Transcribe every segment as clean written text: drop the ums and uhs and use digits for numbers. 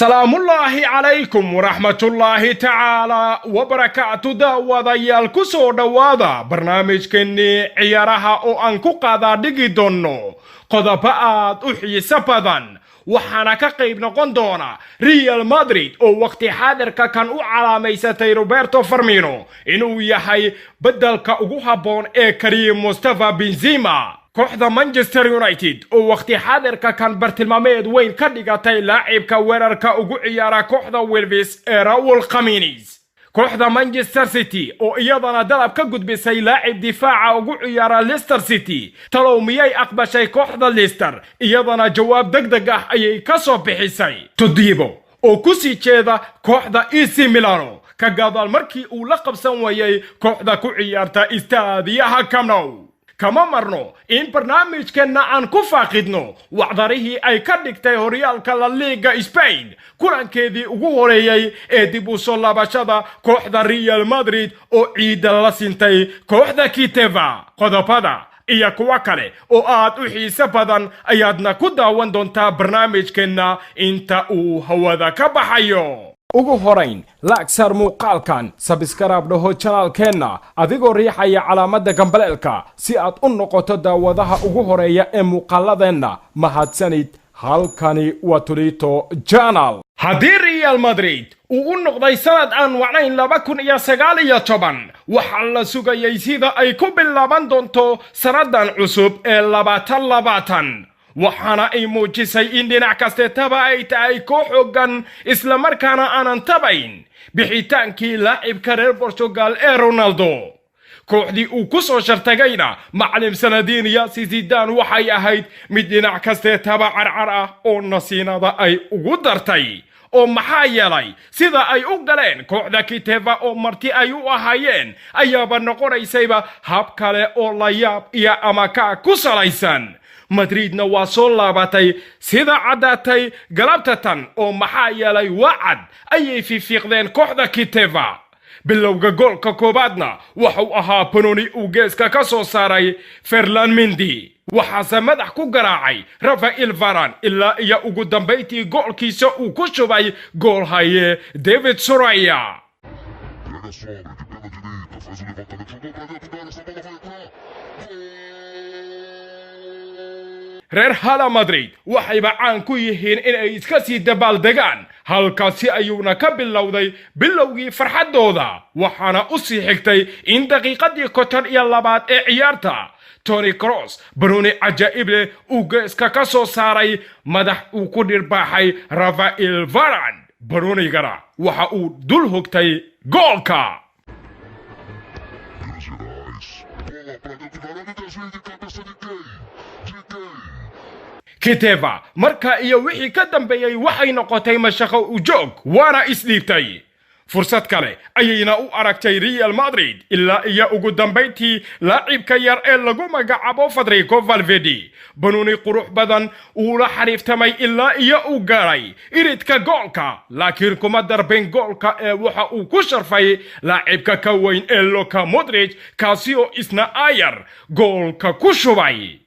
سلام الله عليكم ورحمة الله تعالى وبركاته داواداyaal ku soo dhawaada barnaamijkeennii ciyaaraha oo aan ku qaada dhigi doono qodobo aad u xiiso badan waxaana ka qayb noqon doona Real Madrid oo waqti xaadirka kan u calaamaysatay Roberto Firmino inuu yahay badalka ugu haboon ee Karim Mustafa Benzema kooxda Manchester United oo waqti xaadirka kan bartilmaameed weyn ka dhigatay laacibka weerarka ugu ciyaara kooxda Wolves ee Raul Jimenez kooxda Manchester City oo iyadana dalab ka gudbisay laacib difaaca ugu ciyaara Leicester City talow miyay aqbashay kooxda Leicester iyadana jawaab degdeg ah ayay ka soo bixisay Todibo oo ku sii jeeda kooxda AC Milan ka gadaal markii uu la qabsan waayay kooxda ku ciyaarta istaadiyaha Camp Nou kama marno in barnaamijkeena aan ku faaqidno wacdarihii ay ka dhigtay horyaalka La Liga Spain kulankeedii ugu horeeyay ee dib u soo laabashada kooxda Real Madrid oo ciida la sintay kooxda Kiteva qodobada iyo kuwa kale oo aad u xiiso badan ayaadna ku daawan doontaa barnaamijkeena inta uu hawada ka baxayo ugu horeyn laagsar muuqaalkan subscribe dhaho channelkeena adigoo riixaya calaamada gambaleelka si aad u noqoto daawadaha ugu horeeya ee muuqaaladeena mahadsanid halkani waa Tulito Channel haddii Real Madrid uu u noqday sanad aan wacnayn 2019 waxaa la sugayay sida ay ku bilaaban doonto sanadan cusub ee 2020 waxaana ay muujisay in dhinac kasteetaba ay tahay koox xooggan isla markaana aanan tabayn bixitaankii laacibka reer Portugal ee Ronaldo kooxdii uu ku soo shartagayna macallim Zinedine Zidane waxay ahayd mid dhinac kasteetaba carcar ah oo nasiinada ay ugu dartay oo maxaa yeelay sida ay u galeen kooxda Kiteva oo marti ay u ahaayeen ayaaba noqonaysayba hab kale oo la yaab iyo amaka ku salaysan Madridna waa soo laabatay sida cadaatay galabta tan oo maxaa yeelay wacad ayay fiiqdeen kooxda Kiteva bilowga goolka koobaadna wuxuu ahaa Panoni uu geeska ka soo saaray Ferland Mendy waxaase madax ku garaacay Rafael Varane ilaa iyo ugu dambeyntii goolkiisa uu ku shubay gool haye David Soraya reer Hala Madrid waxayba caan ku yihiin in ay iska sii dabaaldegaan halkaasi ayuuna ka bilowday bilowgii farxadooda waxaana u sii xigtay in daqiiqadii 52 ee ciyaarta Toni Kroos Panoni cajaa'ib leh uu geeska ka soo saaray madax uu ku dhirbaaxay Rafael Varane Panonigana waxa uu dul hogtay goolka Kiteva marka iyo wixii ka dambeeyay waxay noqotay mashaqo u joog waana isdhiibtay fursad kale ayayna u aragtay Real Madrid ilaa iyo ugu dambeyntii laacibka yar ee lagu magacaabo Federico Valverde Panoni qurux badan uu la xariiftamay ilaa iyo uu gaaray iridka goolka laakiin kuma darbin goolka ee waxa uu ku sharfay laacibka ka weyn ee Luka Modric kaasi oo isna ayar goolka ku shubay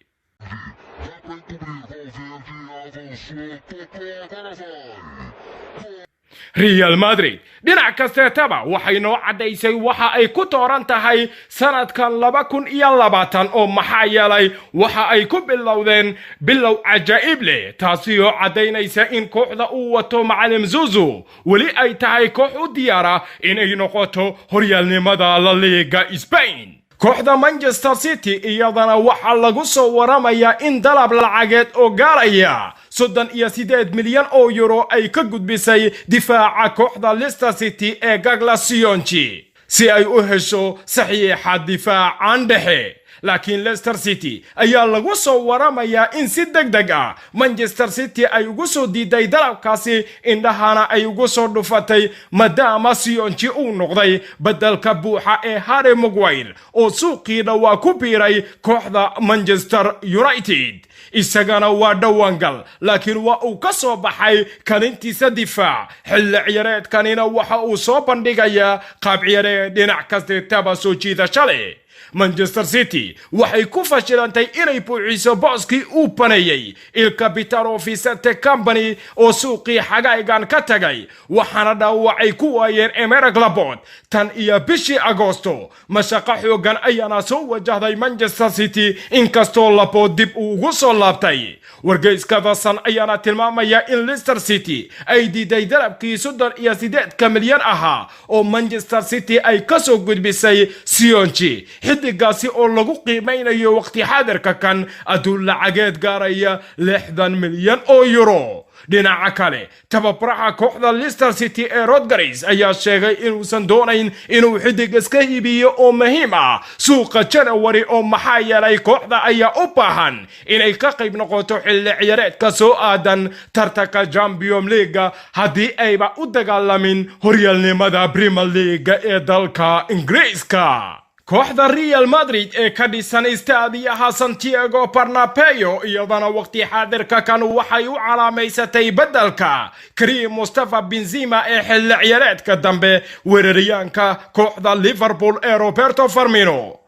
Real Madrid dhinac kasteetaba waxay noo cadaysay waxa ay ku tooran tahay sanadkan 2020 oo maxaa yeelay waxa ay ku bilowdeen bilow cajaa'ib leh taasi oo cadaynaysa in kooxda uu wato macallim Zuzu wali ay tahay koox u diyaara inay noqoto horyaalnimada La Liga Spain kooxda Manchester City iyadana waxa lagu soo waramayaa in dalab lacageed oo gaaraya 38 milyan oo euro ay ka gudbisay difaaca kooxda Leicester City ee Gaglasionchi si ay u hesho saxiixa difaacan dhexe laakiin Leicester City ayaa lagu soo waramayaa in si degdeg ah Manchester City ay ugu soo diiday dalabkaasi indhahana ay ugu soo dhufatay maadaama Sionchi uu noqday badalka buuxa ee Harry Maguire oo suuqiina waa ku biiray kooxda Manchester United isagana waa dhawangal laakiin waa uu ka soo baxay kalintiisa difaac xilli ciyaareedkanina waxa uu soo bandhigayaa qaab ciyaareed dhinac kasteetaba soo jiidasho leh Manchester City waxay ku fashilantay inay buuxiso booskii uu baneeyay Il Capitano Vicente Company oo suuqii xagaygan ka tagay waxaana dhaawacay ku waayeen Emerick Laporte tan iyo bishii Agoosto mashaqo xoogan ayaana soo wajahday Manchester City inkastoo Laporte dib ugu soo laabtay wargeyska The Sun ayaana tilmaamaya in Leicester City ay diiday dalabkii 38 milyan ahaa oo Manchester City ay ka soo gudbisay Sionchi xidigaasi oo lagu qiimeynayo waqti xaadirka kan adduun lacageed gaaraya 60 milyan oo euro dhinaca kale tababaraha kooxda Leicester City ee Rodgers ayaa sheegay inuusan doonayn inuu xidig iska iibiyo oo muhiim ah suuqa January oo maxaa yeelay kooxda ayaa u baahan inay ka qayb noqoto xilli ciyaareedka soo aadan tartanka Champions League haddii ayba u dagaalamin horyaalnimada Premier League ee dalka Ingiriiska kooxda Real Madrid ee ka dhisan istaadiyaha Santiago Bernabeu iyadana waqti xaadirka kan waxay u calaamaysatay beddelka Karim Mustafa Benzema ee xilli ciyaareedka dambe weeraryahanka kooxda Liverpool ee Roberto Firmino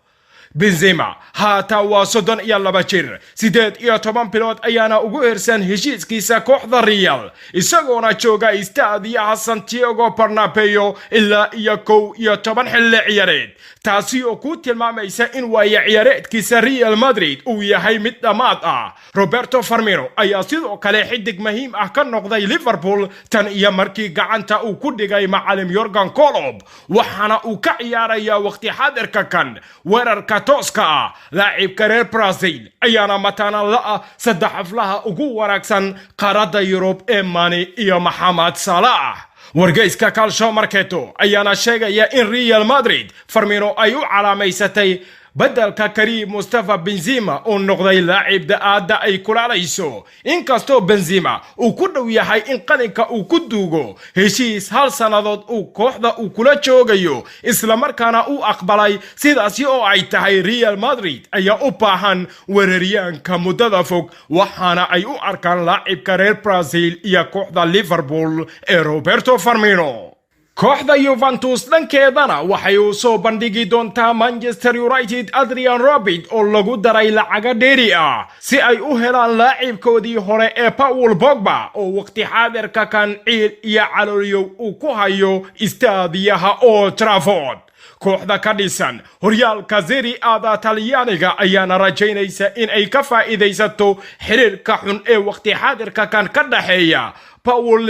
Benzema haata waa 32 jir 18 bilood ayaana ugu hirsan heshiiskiisa kooxda Real isagoona jooga istaadiyaha Santiago Bernabeu ilaa iyo 11 xilli ciyaareed taasi oo ku tilmaamaysa in waaya ciyaareedkiisa Real Madrid uu yahay mid dhamaad ah Roberto Firmino ayaa sidoo kale xidig muhiim ah ka noqday Liverpool tan iyo markii gacanta uu ku dhigay macallin Jurgen Klopp waxaana uu ka ciyaaraya waqti xaadirka kan weerarka tooska ah laacibka reer Brazil ayaana mataana la saddex aflaha ugu wanaagsan qaaradda Yurub ee Mane iyo Mohamed Salah wargeyska Calcio Mercato ayaana sheegaya in Real Madrid Firmino ay u calaamaysatay بدلka Karim Mustafa Benzema oo noqday laacib da'ada ay kulaalayso inkastoo Benzema uu ku dhow yahay in qalinka uu ku duugo heshiis hal sanadood uu kooxda uu kula joogayo isla markaana uu aqbalay sidaas oo ay tahay Real Madrid ayaa u baahan weeraryahanka muddada fog waxaana ay u arkaan laacibka reer Brazil iyo kooxda Liverpool ee Roberto Firmino kooxda Juventus dhankeedana waxay u soo bandhigi doontaa Manchester United Adrian Rabiot oo lagu daray lacaga dheeri ah si ay u helaan laacibkoodii hore ee Paul Pogba oo waqti xaadirka kan ciil iyo calooliyo uu ku hayo istaadiyaha Old Trafford kooxda ka dhisan horyaalka Serie A Talyaaniga ayaana rajaynaysa in ay ka faa'iideysato xiriirka xun ee waqti xaadirka kan ka dhaxeeya Paul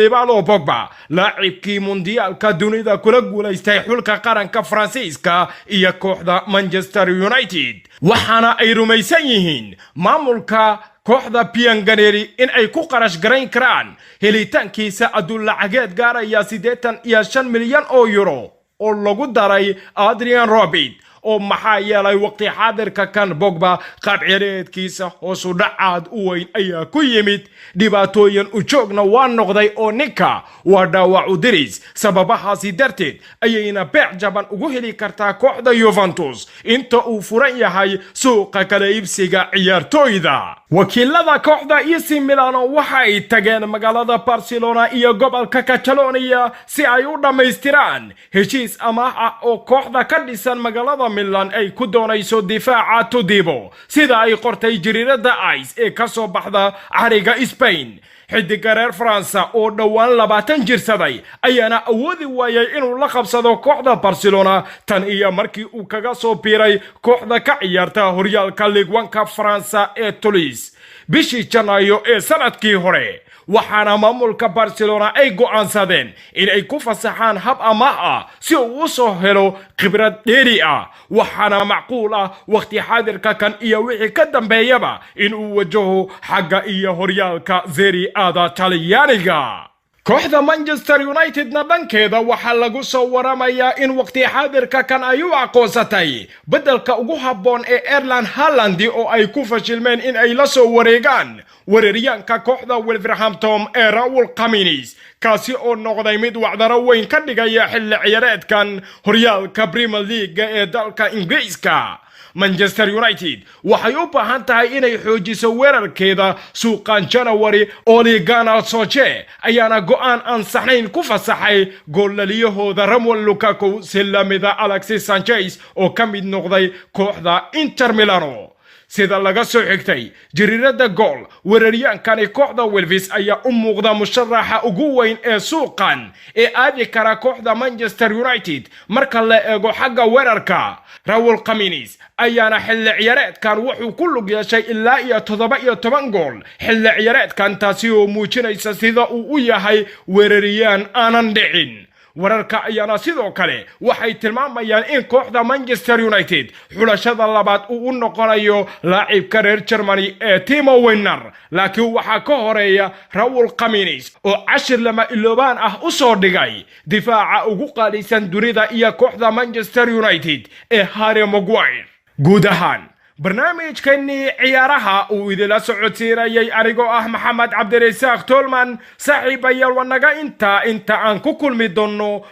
Pogba laacibkii mondiyaalka dunida kula guuleystay xulka qaranka Faransiiska iyo kooxda Manchester United waxaana ay rumaysan yihiin maamulka kooxda Pianganeri in ay ku qarash garayn karaan helitaankiisa adduun lacageed gaaraya 85 milyan oo euro oo lagu daray Adrian Rabiot oo maxaa yeelay waqti xaadirka kan Pogba qaab ciyaareedkiisa hoos u dhacaad u weyn ayaa ku yimid dhibaatooyin u joogna waa noqday oo ninka waa dhaawac u diris sababahaasi darteed ayayna beec jaban ugu heli kartaa kooxda Juventus inta uu furan yahay suuqa kala iibsiga ciyaartooyda wakiilada kooxda AC Milan waxa ay tageen magaalada Barcelona iyo gobolka Catalonia si ay u dhameystiraan heshiis amaah ah oo kooxda ka dhisan magaalada Milan ay ku doonayso difaaca Todibo sida ay qortay jariirada Ice ee ka soo baxda cariga Spain xidiga reer Faransa oo dhawaan 20 jirsaday ayaana awoodi waayay inuu la qabsado kooxda Barcelona tan iyo markii uu kaga soo biiray kooxda ka ciyaarta horyaalka Ligue 1 Faransa ee Toulouse bishii Janaayo ee sanadkii hore waxaana maamulka Barcelona ay go'aansadeen in ay ku fasaxaan hab amaah ah si uu u soo helo khibrad dheeri ah waxaana macquul ah waqti xaadirka kan iyo wixii ka dambeeyaba in uu wajaho xagga iyo horyaalka Serie A Talyaaniga kooxda Manchester United na dhankeeda waxa lagu soo waramayaa in waqti xaadirka kan ay u aqoonsatay beddelka ugu habboon ee Erling Haaland oo ay ku fashilmeen in ay la soo wareegaan weeraryahanka kooxda Wolverhampton ee Raul Jimenez kaasi oo noqday mid wacdaro weyn ka dhigaya xilli ciyaareedkan horyaalka Premier League ee dalka Ingiriiska Manchester United waxay u baahan tahay inay xoojiso weerarkeeda suuqan January. Ole Gunnar Solskjaer ayaana go'aan aan saxnayn ku fasaxay goolaliyahooda Romelu Lukaku si lamida Alexis Sanchez oo ka mid noqday kooxda Inter Milano. sida laga soo xigtay jariirada gool weeraryahankani kooxda Wolves ayaa u muuqda musharaxa ugu weyn ee suuqan ee aadi kara kooxda Manchester United marka la eego xagga weerarka. Raul Jimenez ayaana xilli ciyaareedkan wuxuu ku lug yeeshay ilaa iyo 17 gool xilli ciyaareedkan, taasi oo muujinaysa sida uu u yahay weeraryahan aanan dhicin. wararka ayaana sidoo kale waxay tilmaamayaan in kooxda Manchester United xulashada labaad uu u noqonayo laacibka reer Germany ee Timo Werner, laakiin waxaa ka horeeya Raul Jimenez oo cashir lama iloobaan ah u soo dhigay difaaca ugu qaalisan dunida iyo kooxda Manchester United ee Harry Maguire. guud ahaan barnaamijkani ciyaaraha uu idila socodsiinayay anigoo ah Maxamed Cabdirasaaq Tolman. saaxiibayaal wanaga inta aan ku kulmi doono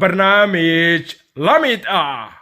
barnaamij lamid ah.